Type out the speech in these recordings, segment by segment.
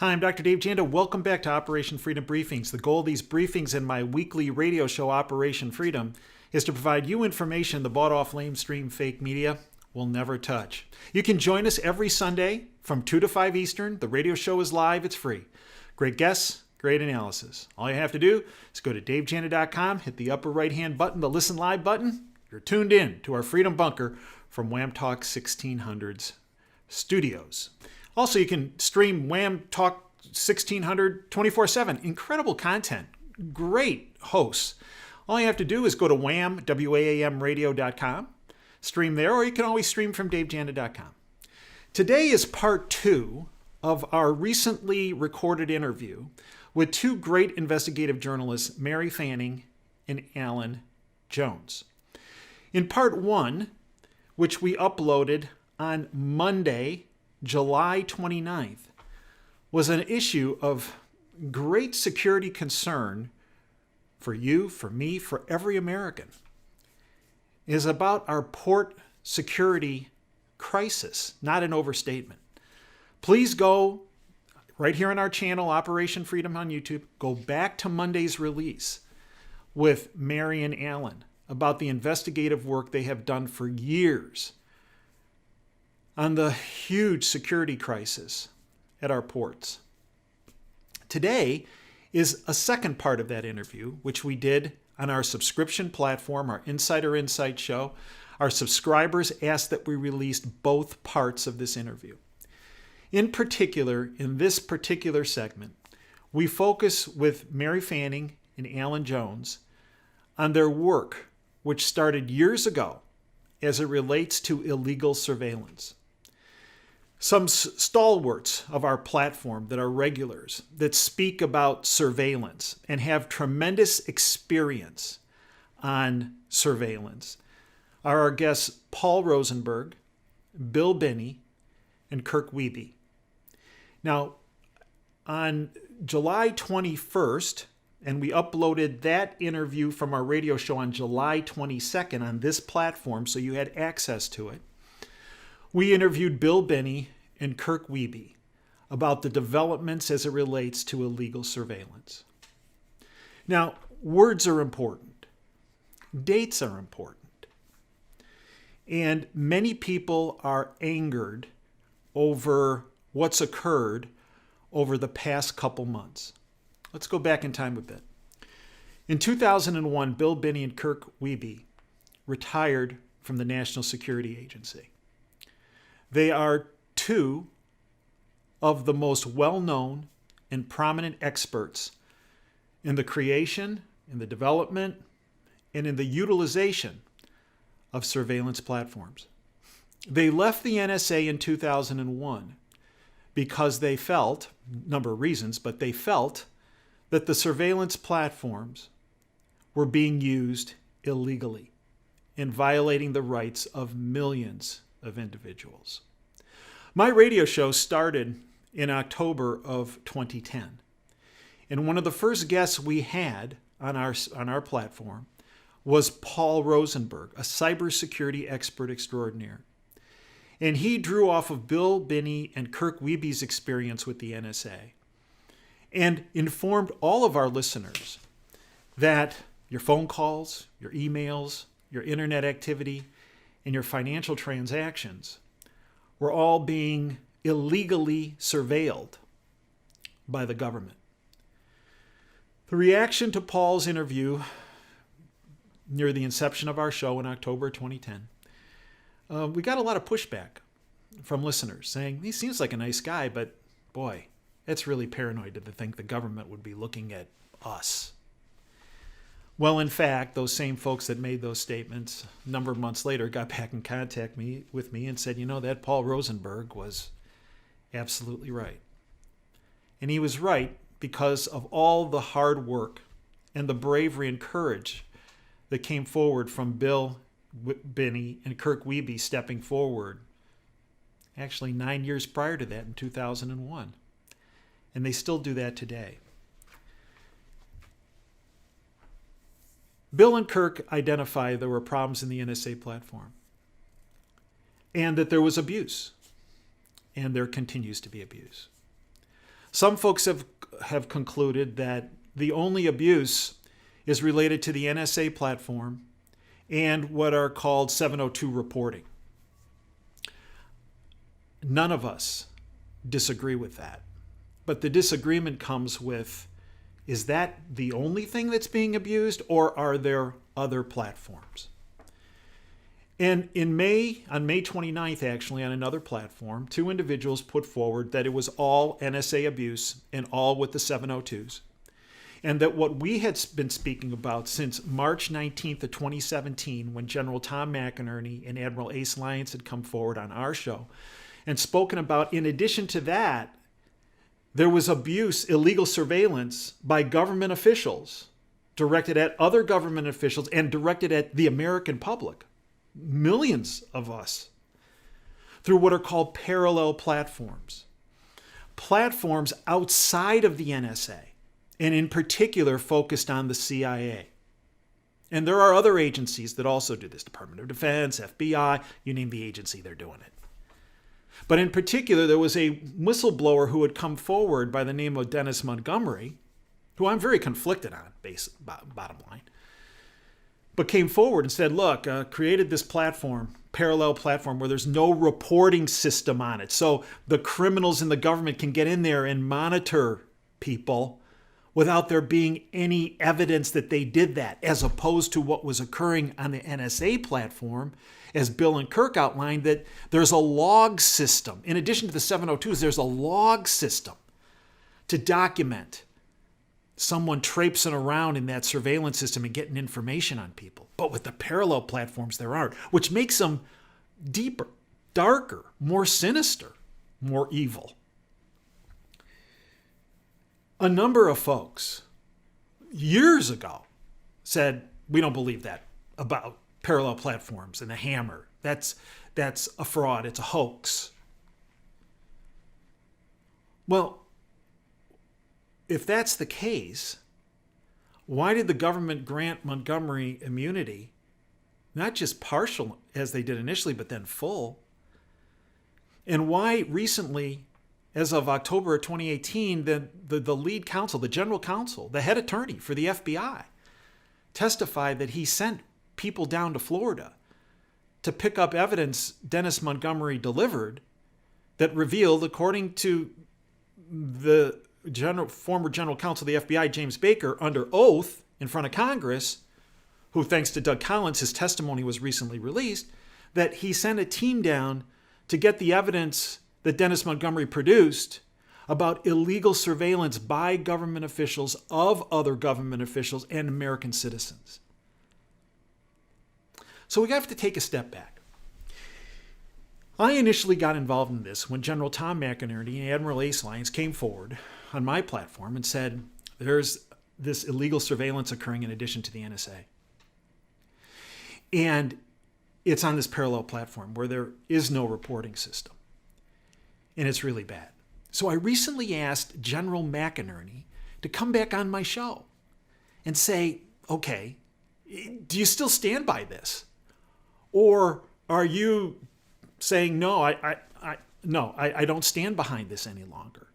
Hi, I'm Dr. Dave Janda. Welcome back to Operation Freedom Briefings. The goal of these briefings in my weekly radio show, Operation Freedom, is to provide you information the bought-off lamestream fake media will never touch. You can join us every Sunday from 2 to 5 Eastern. The radio show is live. It's free. Great guests, great analysis. All you have to do is go to davejanda.com, hit the upper right-hand button, the Listen Live button. You're tuned in to our Freedom Bunker from Wham Talk 1600's studios. Also, you can stream Wham Talk 1600 24/7. Incredible content. Great hosts. All you have to do is go to whamradio.com, stream there, or you can always stream from davejanda.com. Today is part 2 of our recently recorded interview with two great investigative journalists, Mary Fanning and Alan Jones. In part 1, which we uploaded on Monday, July 29th, was an issue of great security concern for you, for me, for every American. It is about our port security crisis, not an overstatement. Please go right here on our channel, Operation Freedom on YouTube, go back to Monday's release with Mary and Alan about the investigative work they have done for years on the huge security crisis at our ports. Today is a second part of that interview, which we did on our subscription platform, our Insider Insight show. Our subscribers asked that we released both parts of this interview. In particular, in this particular segment, we focus with Mary Fanning and Alan Jones on their work, which started years ago as it relates to illegal surveillance. Some stalwarts of our platform that are regulars that speak about surveillance and have tremendous experience on surveillance are our guests Paul Rosenberg, Bill Binney, and Kirk Wiebe. Now, on July 21st, and we uploaded that interview from our radio show on July 22nd on this platform, so you had access to it. We interviewed Bill Binney and Kirk Wiebe about the developments as it relates to illegal surveillance. Now, words are important. Dates are important. And many people are angered over what's occurred over the past couple months. Let's go back in time a bit. In 2001, Bill Binney and Kirk Wiebe retired from the National Security Agency. They are two of the most well-known and prominent experts in the creation, in the development, and in the utilization of surveillance platforms. They left the NSA in 2001 because they felt, a number of reasons, but they felt that the surveillance platforms were being used illegally and violating the rights of millions of individuals. My radio show started in October of 2010. And one of the first guests we had on our platform was Paul Rosenberg, a cybersecurity expert extraordinaire. And he drew off of Bill Binney and Kirk Wiebe's experience with the NSA and informed all of our listeners that your phone calls, your emails, your internet activity, and your financial transactions were all being illegally surveilled by the government. The reaction to Paul's interview near the inception of our show in October 2010, we got a lot of pushback from listeners saying, he seems like a nice guy, but boy, it's really paranoid to think the government would be looking at us. Well, in fact, those same folks that made those statements a number of months later got back in contact with me and said, that Paul Rosenberg was absolutely right. And he was right because of all the hard work and the bravery and courage that came forward from Bill Binney and Kirk Wiebe stepping forward actually 9 years prior to that in 2001. And they still do that today. Bill and Kirk identify there were problems in the NSA platform and that there was abuse, and there continues to be abuse. Some folks have concluded that the only abuse is related to the NSA platform and what are called 702 reporting. None of us disagree with that. But the disagreement comes with, is that the only thing that's being abused, or are there other platforms? And on May 29th, actually, on another platform, two individuals put forward that it was all NSA abuse and all with the 702s. And that what we had been speaking about since March 19th of 2017, when General Tom McInerney and Admiral Ace Lyons had come forward on our show and spoken about, in addition to that, there was abuse, illegal surveillance by government officials directed at other government officials and directed at the American public, millions of us, through what are called parallel platforms. Platforms outside of the NSA, and in particular focused on the CIA. And there are other agencies that also do this, Department of Defense, FBI, you name the agency, they're doing it. But in particular, there was a whistleblower who had come forward by the name of Dennis Montgomery, who I'm very conflicted on, bottom line, but came forward and said, look, created this platform, parallel platform, where there's no reporting system on it. So the criminals in the government can get in there and monitor people without there being any evidence that they did that, as opposed to what was occurring on the NSA platform, as Bill and Kirk outlined, that there's a log system. In addition to the 702s, there's a log system to document someone traipsing around in that surveillance system and getting information on people. But with the parallel platforms, there aren't, which makes them deeper, darker, more sinister, more evil. A number of folks years ago said, we don't believe that about parallel platforms and the hammer. That's a fraud. It's a hoax. Well, if that's the case, why did the government grant Montgomery immunity, not just partial as they did initially, but then full? And why recently, as of October of 2018, the lead counsel, the general counsel, the head attorney for the FBI, testified that he sent people down to Florida to pick up evidence Dennis Montgomery delivered that revealed, according to the former general counsel of the FBI, James Baker, under oath in front of Congress, who, thanks to Doug Collins, his testimony was recently released, that he sent a team down to get the evidence that Dennis Montgomery produced about illegal surveillance by government officials of other government officials and American citizens. So we have to take a step back. I initially got involved in this when General Tom McInerney and Admiral Ace Lyons came forward on my platform and said, there's this illegal surveillance occurring in addition to the NSA. And it's on this parallel platform where there is no reporting system. And it's really bad. So I recently asked General McInerney to come back on my show and say, okay, do you still stand by this? Or are you saying, no, I don't stand behind this any longer?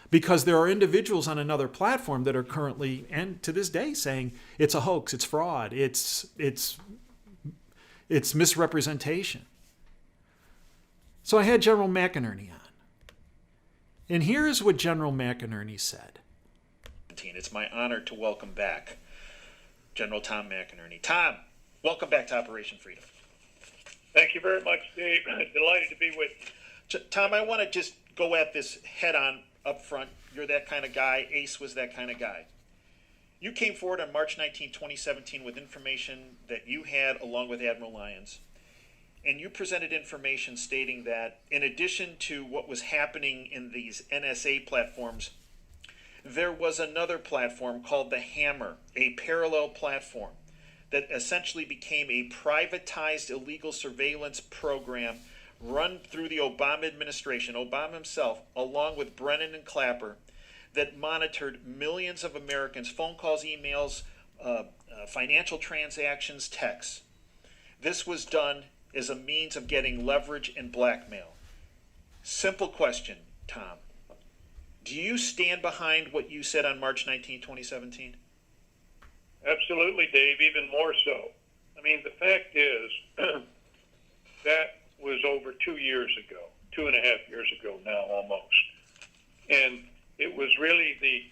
Because there are individuals on another platform that are currently, and to this day, saying it's a hoax, it's fraud, it's misrepresentation. So I had General McInerney on. And here's what General McInerney said. It's my honor to welcome back General Tom McInerney. Tom, welcome back to Operation Freedom. Thank you very much, Dave. Delighted to be with you. Tom, I want to just go at this head on up front. You're that kind of guy. Ace was that kind of guy. You came forward on March 19, 2017 with information that you had along with Admiral Lyons. And you presented information stating that in addition to what was happening in these NSA platforms, there was another platform called the Hammer, a parallel platform that essentially became a privatized illegal surveillance program run through the Obama administration, Obama himself, along with Brennan and Clapper, that monitored millions of Americans' phone calls, emails, financial transactions, texts. This was done as a means of getting leverage and blackmail. Simple question, Tom. Do Do you stand behind what you said on March 19, 2017? Absolutely, Dave, even more so. I mean, the fact is, that was over 2 years ago, 2.5 years ago now almost. And it was really the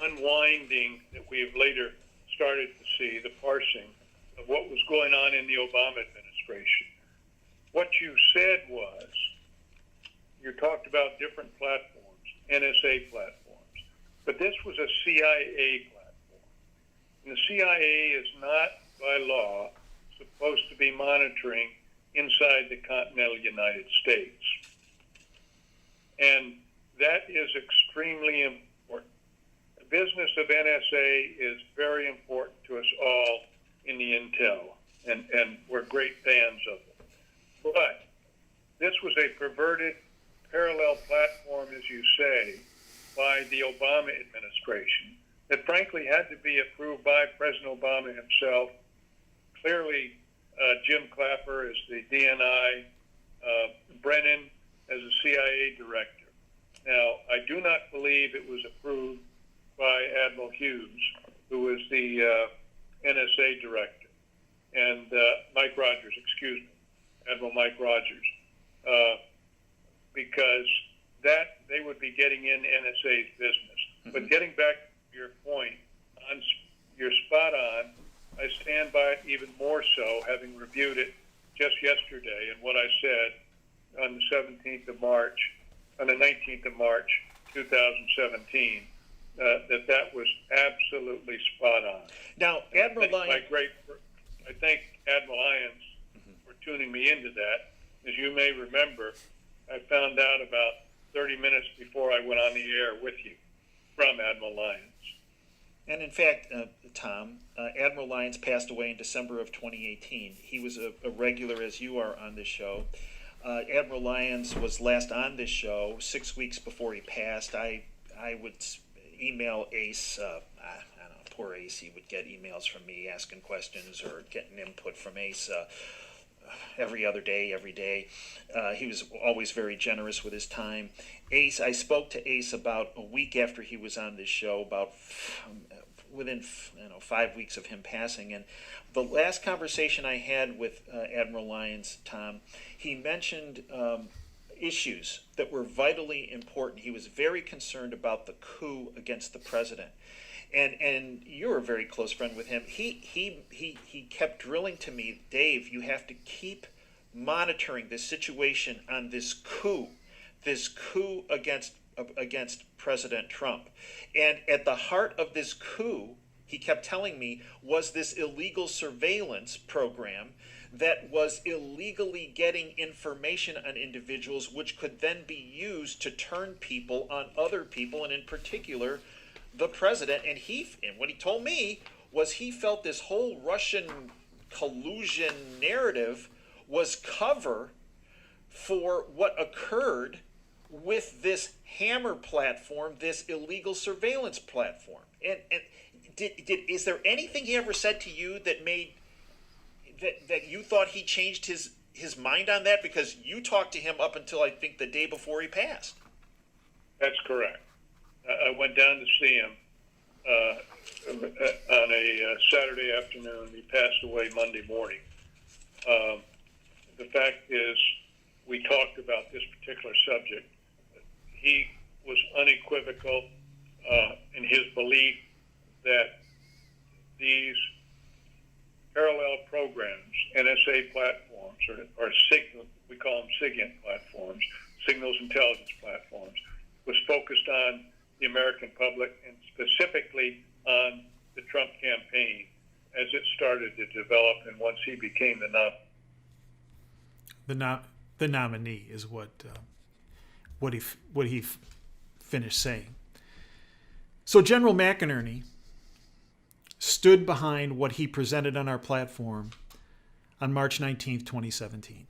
unwinding that we have later started to see, the parsing of what was going on in the Obama administration. What you said was, you talked about different platforms, NSA platforms, but this was a CIA platform. And the CIA is not, by law, supposed to be monitoring inside the continental United States. And that is extremely important. The business of NSA is very important to us all in the intel, and we're great fans of it. But this was a perverted parallel platform, as you say, by the Obama administration that frankly had to be approved by President Obama himself. Clearly, Jim Clapper as the DNI, Brennan as the CIA director. Now, I do not believe it was approved by Admiral Hughes, who was the NSA director, and Mike Rogers, excuse me, Admiral Mike Rogers, because that they would be getting in NSA's business. Mm-hmm. But getting back to your point, you're spot on. I stand by it even more so, having reviewed it just yesterday, and what I said on the 19th of March, 2017, that was absolutely spot on. Now, Admiral Lyons, I thank Admiral Lyons for tuning me into that. As you may remember, I found out about 30 minutes before I went on the air with you from Admiral Lyons. and in fact, Tom, Admiral Lyons passed away in December of 2018. He was a regular, as you are, on this show. Admiral Lyons was last on this show 6 weeks before he passed. I would email Ace. I don't know, poor Ace. He would get emails from me asking questions or getting input from Ace every other day, every day. He was always very generous with his time. Ace, I spoke to Ace about a week after he was on this show, about within 5 weeks of him passing. And the last conversation I had with Admiral Lyons, Tom, he mentioned issues that were vitally important. He was very concerned about the coup against the president. And you're a very close friend with him. He kept drilling to me, Dave, you have to keep monitoring this situation on this coup against President Trump. And at the heart of this coup, he kept telling me, was this illegal surveillance program that was illegally getting information on individuals, which could then be used to turn people on other people, and in particular, the president. And what he told me was he felt this whole Russian collusion narrative was cover for what occurred with this Hammer platform, this illegal surveillance platform. And is there anything he ever said to you that made that you thought he changed his mind on that? Because you talked to him up until I think the day before he passed. That's correct. I went down to see him on a Saturday afternoon. He passed away Monday morning. The fact is, we talked about this particular subject. He was unequivocal in his belief that these parallel programs, NSA platforms, or signal, we call them SIGINT platforms, signals intelligence platforms, was focused on the American public and specifically on the Trump campaign as it started to develop and once he became the nominee is what he finished saying. So General McInerney stood behind what he presented on our platform on March 19th, 2017.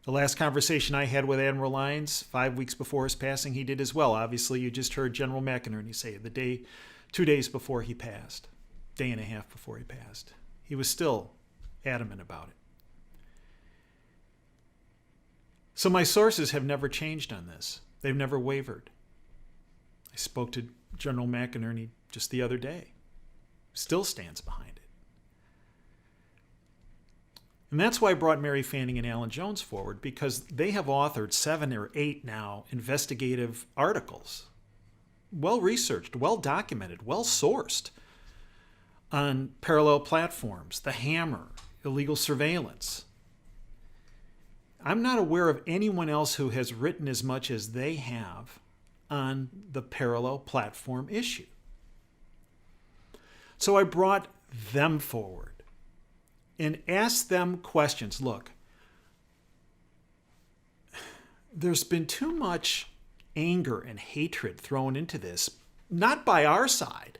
The last conversation I had with Admiral Lyons 5 weeks before his passing, he did as well. Obviously, you just heard General McInerney say it 2 days before he passed, day and a half before he passed. He was still adamant about it. So my sources have never changed on this. They've never wavered. spoke to General McInerney just the other day. Still stands behind it. And that's why I brought Mary Fanning and Alan Jones forward, because they have authored 7 or 8 now investigative articles, well-researched, well-documented, well-sourced, on parallel platforms, the hammer, illegal surveillance. I'm not aware of anyone else who has written as much as they have on the parallel platform issue. So I brought them forward and asked them questions. Look, there's been too much anger and hatred thrown into this, not by our side.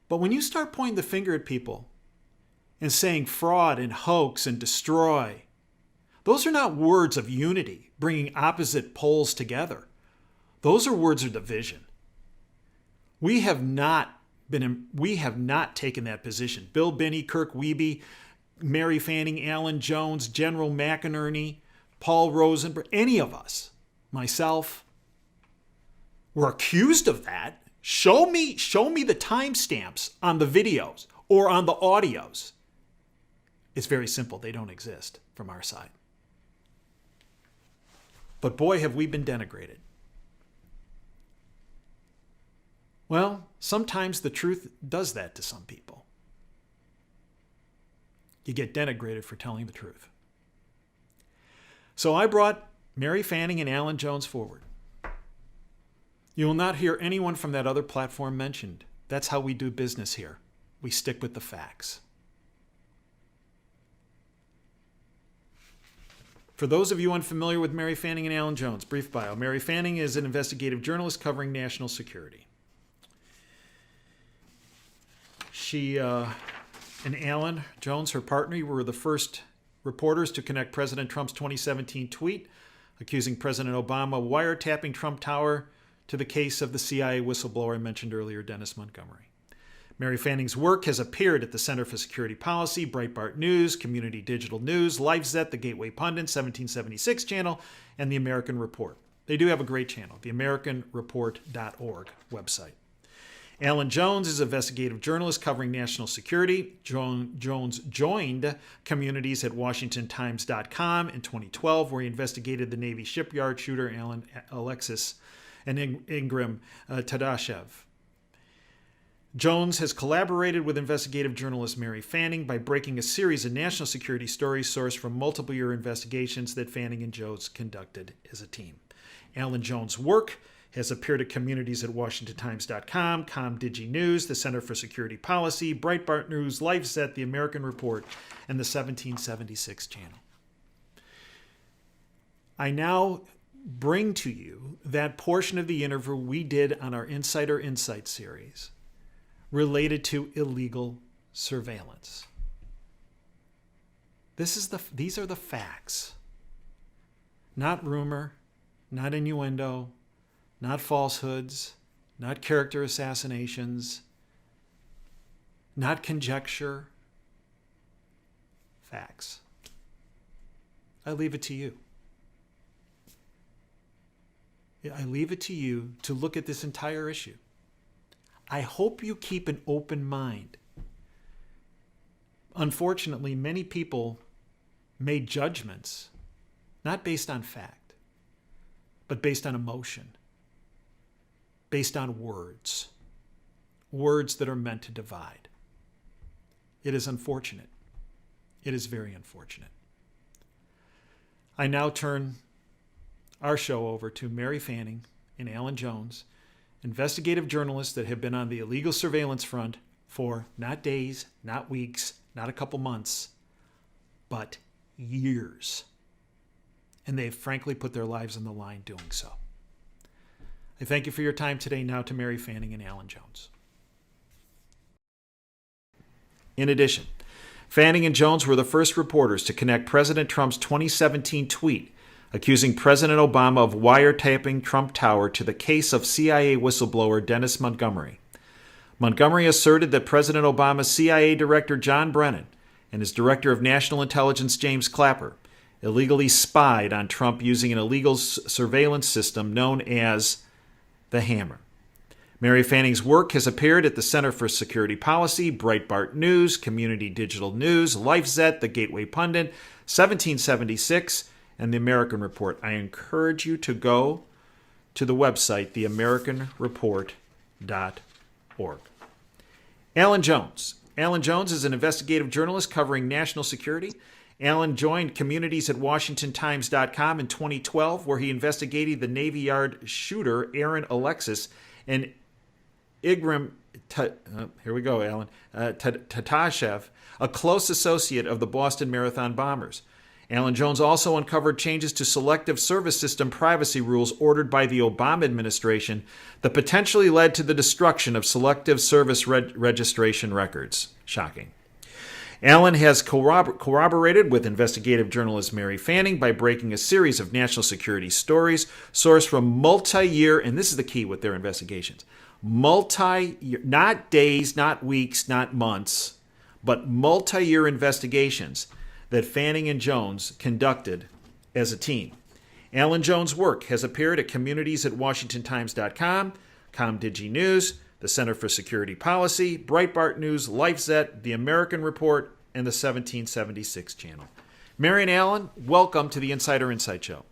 But when you start pointing the finger at people and saying fraud and hoax and destroy, those are not words of unity, bringing opposite poles together. Those are words of division. We have not taken that position. Bill Binney, Kirk Wiebe, Mary Fanning, Alan Jones, General McInerney, Paul Rosenberg, any of us, myself, were accused of that. Show me the timestamps on the videos or on the audios. It's very simple. They don't exist from our side. But boy, have we been denigrated. Well, sometimes the truth does that to some people. You get denigrated for telling the truth. So I brought Mary Fanning and Alan Jones forward. You will not hear anyone from that other platform mentioned. That's how we do business here. We stick with the facts. For those of you unfamiliar with Mary Fanning and Alan Jones, brief bio. Mary Fanning is an investigative journalist covering national security. She and Alan Jones, her partner, were the first reporters to connect President Trump's 2017 tweet accusing President Obama of wiretapping Trump Tower to the case of the CIA whistleblower I mentioned earlier, Dennis Montgomery. Mary Fanning's work has appeared at the Center for Security Policy, Breitbart News, Community Digital News, LifeZet, The Gateway Pundit, 1776 Channel, and The American Report. They do have a great channel, the AmericanReport.org website. Alan Jones is an investigative journalist covering national security. Jones joined Communities at WashingtonTimes.com in 2012, where he investigated the Navy shipyard shooter Alexis and Ingram Tadashev. Jones has collaborated with investigative journalist Mary Fanning by breaking a series of national security stories sourced from multiple-year investigations that Fanning and Jones conducted as a team. Alan Jones' work has appeared at Communities at WashingtonTimes.com, ComDigi News, the Center for Security Policy, Breitbart News, LifeZet, The American Report, and the 1776 Channel. I now bring to you that portion of the interview we did on our Insider Insight series related to illegal surveillance. These are the facts. Not rumor, not innuendo, not falsehoods, not character assassinations, not conjecture. Facts. I leave it to you. I leave it to you to look at this entire issue. I hope you keep an open mind. Unfortunately, many people made judgments not based on fact, but based on emotion, based on words that are meant to divide. It is unfortunate. It is very unfortunate. I now turn our show over to Mary Fanning and Alan Jones, investigative journalists that have been on the illegal surveillance front for not days, not weeks, not a couple months, but years. And they've frankly put their lives on the line doing so. I thank you for your time today. Now to Mary Fanning and Alan Jones. In addition, Fanning and Jones were the first reporters to connect President Trump's 2017 tweet accusing President Obama of wiretapping Trump Tower to the case of CIA whistleblower Dennis Montgomery. Montgomery asserted that President Obama's CIA Director John Brennan and his Director of National Intelligence James Clapper illegally spied on Trump using an illegal surveillance system known as the Hammer. Mary Fanning's work has appeared at the Center for Security Policy, Breitbart News, Community Digital News, LifeZet, The Gateway Pundit, 1776, and The American Report. I encourage you to go to the website, theamericanreport.org. Alan Jones. Alan Jones is an investigative journalist covering national security. Alan joined Communities at WashingtonTimes.com in 2012, where he investigated the Navy Yard shooter Aaron Alexis and Igram, here we go, Alan, Tatashev, a close associate of the Boston Marathon bombers. Alan Jones also uncovered changes to selective service system privacy rules ordered by the Obama administration that potentially led to the destruction of selective service registration records. Shocking. Alan has corroborated with investigative journalist Mary Fanning by breaking a series of national security stories sourced from multi-year, and this is the key with their investigations, multi-year, not days, not weeks, not months, but multi-year investigations that Fanning and Jones conducted as a team. Alan Jones' work has appeared at Communities at WashingtonTimes.com, ComDigi News, the Center for Security Policy, Breitbart News, LifeZet, The American Report, and the 1776 channel. Mary and Alan, welcome to the Insider Insight Show.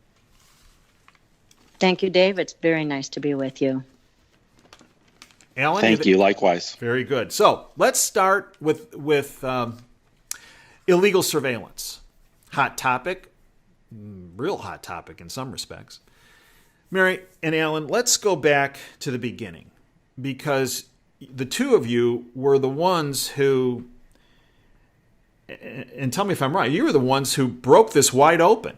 Thank you, Dave. It's very nice to be with you. Alan, thank you. Likewise. Very good. So let's start with illegal surveillance. Hot topic, real hot topic in some respects. Mary and Alan, let's go back to the beginning, because the two of you were the ones who, and tell me if I'm right, you were the ones who broke this wide open.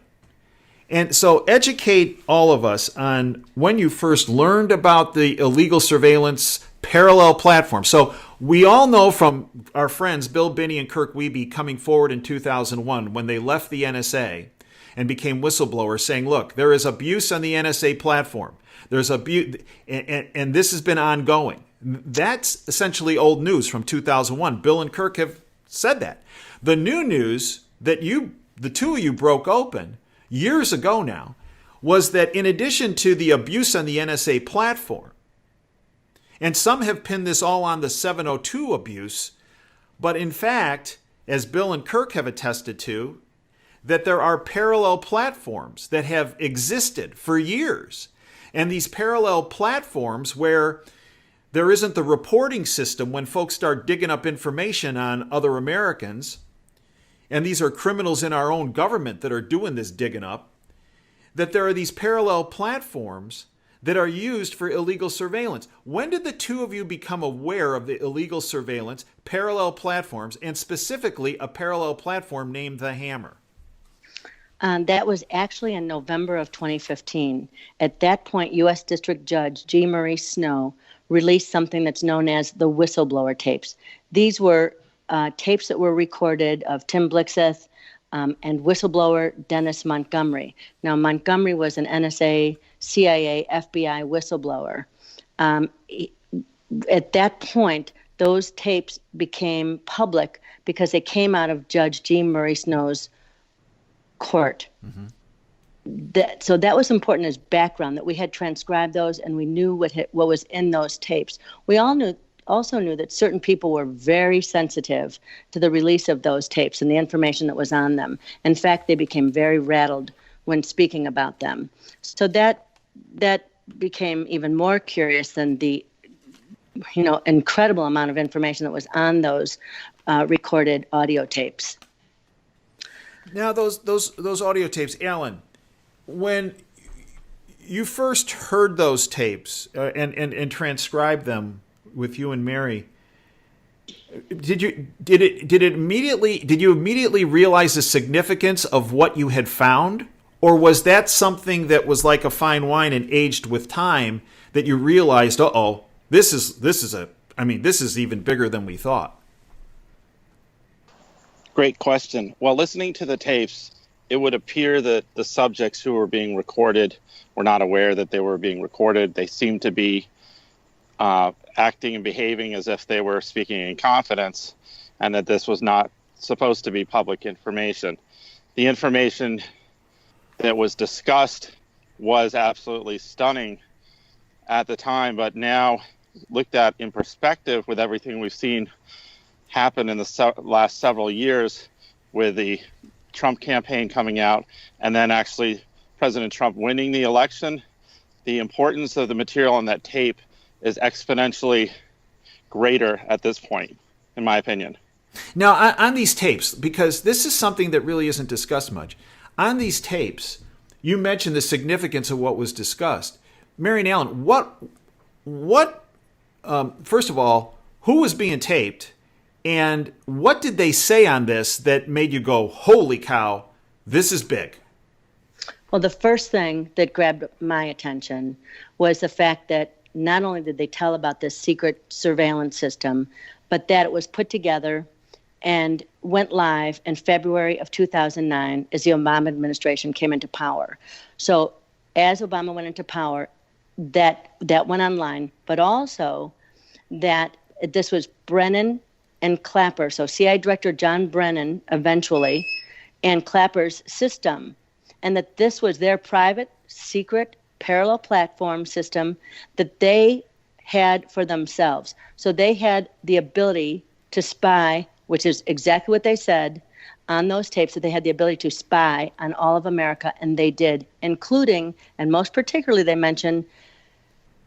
And so educate all of us on when you first learned about the illegal surveillance parallel platform. So we all know from our friends Bill Binney and Kirk Wiebe coming forward in 2001 when they left the NSA and became whistleblowers saying, look, there is abuse on the NSA platform. There's abuse, and this has been ongoing. That's essentially old news from 2001. Bill and Kirk have said that. The new news that the two of you broke open years ago now was that in addition to the abuse on the NSA platform, and some have pinned this all on the 702 abuse, but in fact, as Bill and Kirk have attested to, that there are parallel platforms that have existed for years. And these parallel platforms where there isn't the reporting system when folks start digging up information on other Americans, and these are criminals in our own government that are doing this digging up, that there are these parallel platforms that are used for illegal surveillance. When did the two of you become aware of the illegal surveillance, parallel platforms, and specifically a parallel platform named the Hammer? That was actually in November of 2015. At that point, U.S. District Judge G. Marie Snow released something that's known as the whistleblower tapes. These were tapes that were recorded of Tim Blixeth and whistleblower Dennis Montgomery. Now, Montgomery was an NSA, CIA, FBI whistleblower. At that point, those tapes became public because they came out of Judge G. Marie Snow's court. Mm-hmm. So that was important as background, that we had transcribed those and we knew what was in those tapes. We also knew that certain people were very sensitive to the release of those tapes and the information that was on them. In fact, they became very rattled when speaking about them. So that became even more curious than the incredible amount of information that was on those recorded audio tapes. Now, those audio tapes, Alan, when you first heard those tapes and transcribed them with you and Mary, did you immediately realize the significance of what you had found, or was that something that was like a fine wine and aged with time that you realized, this is even bigger than we thought? Great question. Well, listening to the tapes, it would appear that the subjects who were being recorded were not aware that they were being recorded. They seemed to be acting and behaving as if they were speaking in confidence, and that this was not supposed to be public information. The information that was discussed was absolutely stunning at the time, but now looked at in perspective with everything we've seen happen in the last several years with the Trump campaign coming out and then actually President Trump winning the election, the importance of the material on that tape is exponentially greater at this point, in my opinion. Now, on these tapes, because this is something that really isn't discussed much, on these tapes, you mentioned the significance of what was discussed. Marion Allen, first of all, who was being taped, and what did they say on this that made you go, holy cow, this is big? Well, the first thing that grabbed my attention was the fact that not only did they tell about this secret surveillance system, but that it was put together and went live in February of 2009 as the Obama administration came into power. So as Obama went into power, that went online, but also that this was Brennan and Clapper, so CIA Director John Brennan eventually, and Clapper's system, and that this was their private, secret, parallel platform system that they had for themselves. So they had the ability to spy, which is exactly what they said on those tapes, that they had the ability to spy on all of America, and they did, including, and most particularly, they mentioned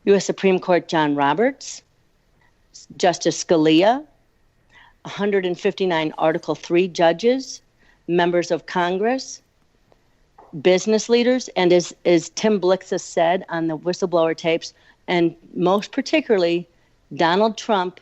U.S. Supreme Court John Roberts, Justice Scalia, 159 Article III judges, members of Congress, business leaders, and as Tim Blixis said on the whistleblower tapes, and most particularly, Donald Trump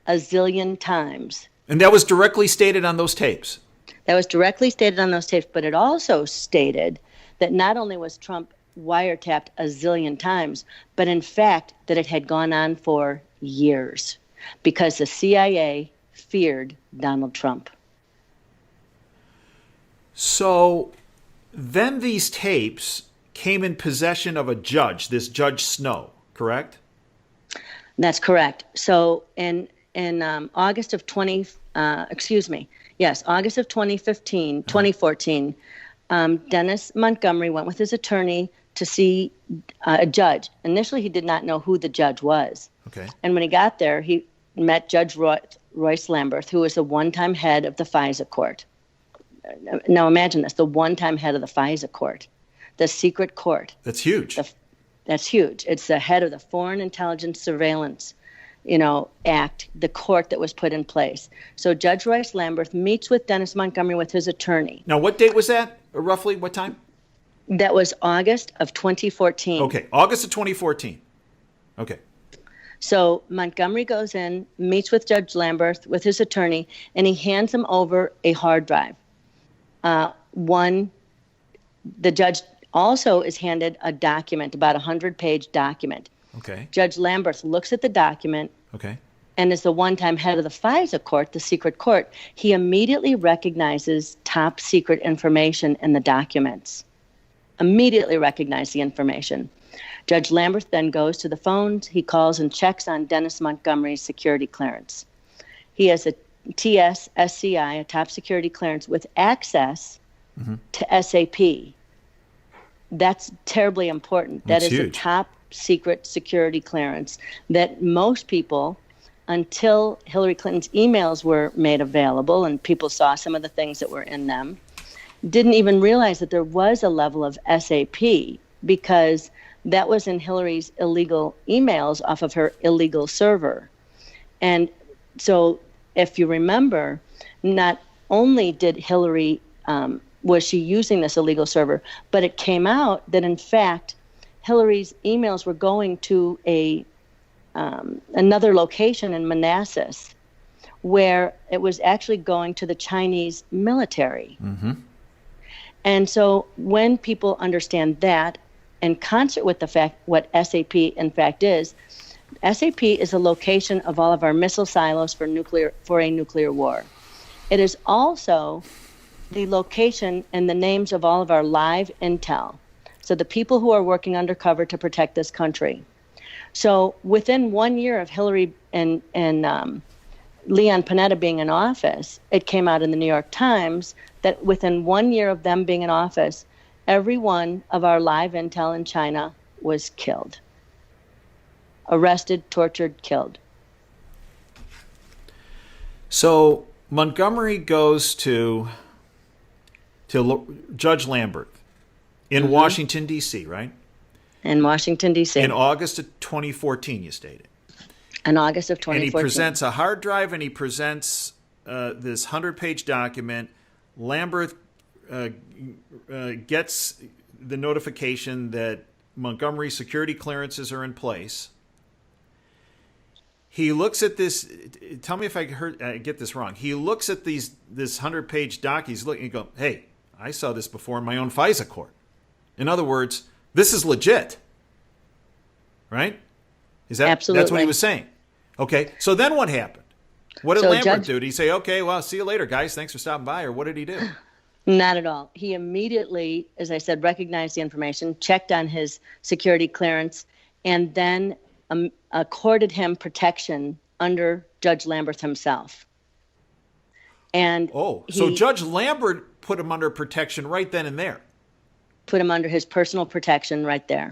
a zillion times. And that was directly stated on those tapes? That was directly stated on those tapes, but it also stated that not only was Trump wiretapped a zillion times, but in fact that it had gone on for years because the CIA feared Donald Trump. So then these tapes came in possession of a judge, this Judge Snow, correct? That's correct. So in August of 2014, Dennis Montgomery went with his attorney to see a judge. Initially, he did not know who the judge was. Okay. And when he got there, he met Judge Royce Lamberth, who was the one-time head of the FISA court. Now imagine this, the one-time head of the FISA court, the secret court. That's huge. That's huge. It's the head of the Foreign Intelligence Surveillance, Act, the court that was put in place. So Judge Royce Lamberth meets with Dennis Montgomery with his attorney. Now, what date was that? Roughly what time? That was August of 2014. Okay, August of 2014. Okay. So Montgomery goes in, meets with Judge Lamberth with his attorney, and he hands him over a hard drive. The judge also is handed a document, about a 100-page document. Okay. Judge Lamberth looks at the document. Okay. And as the one-time head of the FISA court, the secret court, he immediately recognizes top secret information in the documents. Immediately recognized the information. Judge Lamberth then goes to the phones. He calls and checks on Dennis Montgomery's security clearance. He has a TS-SCI, a top security clearance with access to SAP. That's terribly important. That is huge. A top secret security clearance that most people, until Hillary Clinton's emails were made available and people saw some of the things that were in them, didn't even realize that there was a level of SAP because that was in Hillary's illegal emails off of her illegal server. And so if you remember, not only did Hillary, was she using this illegal server, but it came out that in fact, Hillary's emails were going to another location in Manassas where it was actually going to the Chinese military. Mm-hmm. And so when people understand that, in concert with the fact what SAP in fact is, SAP is a location of all of our missile silos for a nuclear war. It is also the location and the names of all of our live intel. So the people who are working undercover to protect this country. So within 1 year of Hillary and Leon Panetta being in office, it came out in the New York Times that within 1 year of them being in office, every one of our live intel in China was killed. Arrested, tortured, killed. So Montgomery goes to Judge Lambert in Washington, D.C., right? In Washington, D.C. In August of 2014, you stated. In August of 2014. And he presents a hard drive, and he presents this 100-page document. Lambert gets the notification that Montgomery's security clearances are in place. He looks at this. Tell me if I get this wrong. He looks at this 100-page doc. He's looking and go, "Hey, I saw this before in my own FISA court." In other words, this is legit, right? Absolutely. That's what he was saying? Okay. So then what happened? What did Lambert do? Did he say, "Okay, well, see you later, guys. Thanks for stopping by," or what did he do? Not at all. He immediately, as I said, recognized the information, checked on his security clearance, and then accorded him protection under Judge Lambert himself. And so Judge Lambert put him under protection right then and there. Put him under his personal protection right there.